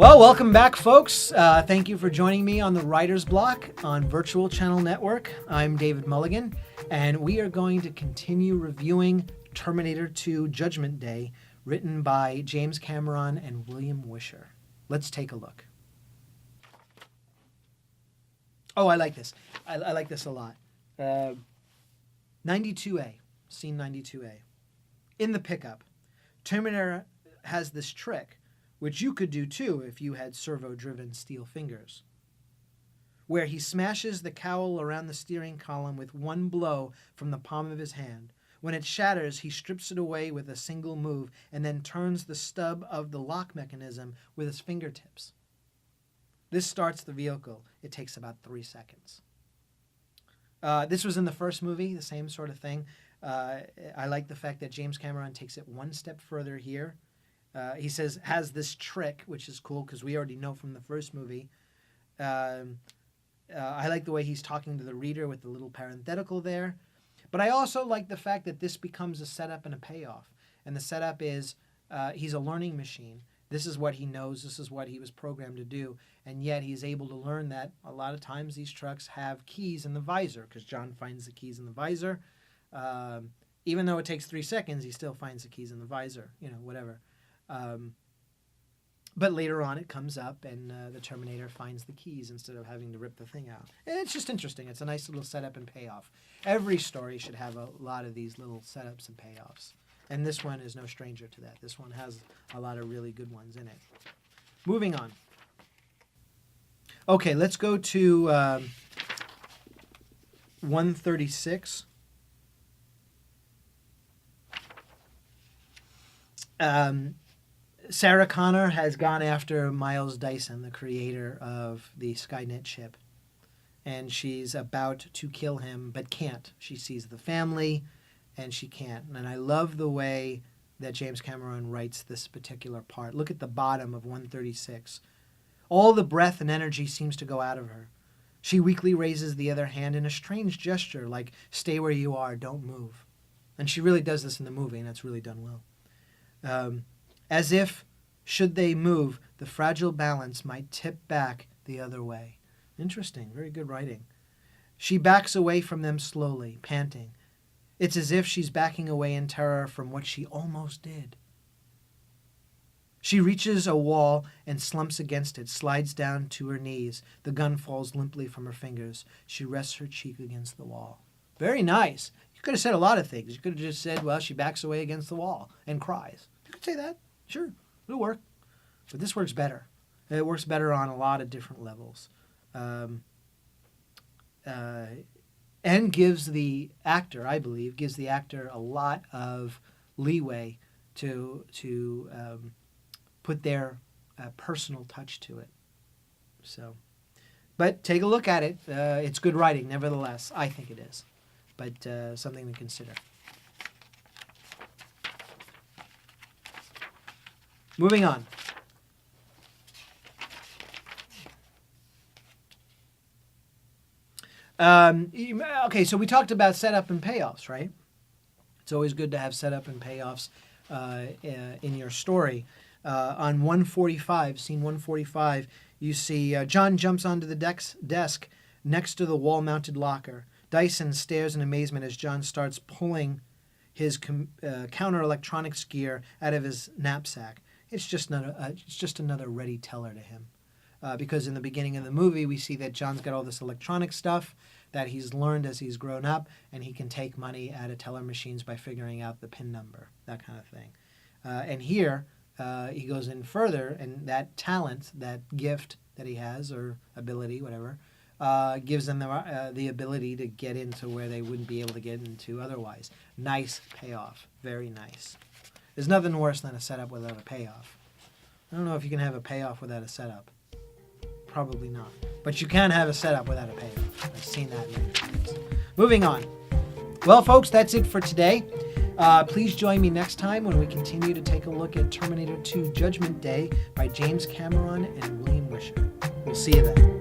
Well, welcome back, folks. Thank you for joining me on the Writers Bloc on Virtual Channel Network. I'm David Mulligan, and we are going to continue reviewing Terminator 2 Judgment Day, written by James Cameron and William Wisher. Let's take a look. Oh, I like this. I like this a lot. 92A, scene 92A. In the pickup, Terminator has this trick, which you could do too if you had servo-driven steel fingers, where he smashes the cowl around the steering column with one blow from the palm of his hand. When it shatters, he strips it away with a single move and then turns the stub of the lock mechanism with his fingertips. This starts the vehicle. It takes about 3 seconds. This was in the first movie, the same sort of thing. I like the fact that James Cameron takes it one step further here. He says, has this trick, which is cool because we already know from the first movie. I like the way he's talking to the reader with the little parenthetical there. But I also like the fact that this becomes a setup and a payoff. And the setup is he's a learning machine. This is what he knows. This is what he was programmed to do. And yet he's able to learn that a lot of times these trucks have keys in the visor because John finds the keys in the visor. Even though it takes 3 seconds, he still finds the keys in the visor, whatever. But later on it comes up and the Terminator finds the keys instead of having to rip the thing out. And it's just interesting. It's a nice little setup and payoff. Every story should have a lot of these little setups and payoffs. And this one is no stranger to that. This one has a lot of really good ones in it. Moving on. Okay, let's go to 136. Sarah Connor has gone after Miles Dyson, the creator of the Skynet chip. And she's about to kill him, but can't. She sees the family, and she can't. And I love the way that James Cameron writes this particular part. Look at the bottom of 136. All the breath and energy seems to go out of her. She weakly raises the other hand in a strange gesture, like, stay where you are, don't move. And she really does this in the movie, and it's really done well. As if, should they move, the fragile balance might tip back the other way. Interesting, very good writing. She backs away from them slowly, panting. It's as if she's backing away in terror from what she almost did. She reaches a wall and slumps against it, slides down to her knees. The gun falls limply from her fingers. She rests her cheek against the wall. Very nice. You could have said a lot of things. You could have just said, well, she backs away against the wall and cries. You could say that. Sure, it'll work. But this works better. It works better on a lot of different levels. And gives the actor, I believe, a lot of leeway to put their personal touch to it. So, but take a look at it. It's good writing, nevertheless. I think it is. But something to consider. Moving on. Okay, so we talked about setup and payoffs, right? It's always good to have setup and payoffs in your story. On 145, scene 145, you see John jumps onto the desk next to the wall-mounted locker. Dyson stares in amazement as John starts pulling his counter-electronics gear out of his knapsack. It's just another ready teller to him. Because in the beginning of the movie, we see that John's got all this electronic stuff that he's learned as he's grown up, and he can take money out of teller machines by figuring out the PIN number, that kind of thing. And here, he goes in further, and that talent, that gift that he has, or ability, whatever, gives them the ability to get into where they wouldn't be able to get into otherwise. Nice payoff. Very nice. There's nothing worse than a setup without a payoff. I don't know if you can have a payoff without a setup. Probably not. But you can have a setup without a payoff. I've seen that many times. Moving on. Well, folks, that's it for today. Please join me next time when we continue to take a look at Terminator 2 Judgment Day by James Cameron and William Wisher. We'll see you then.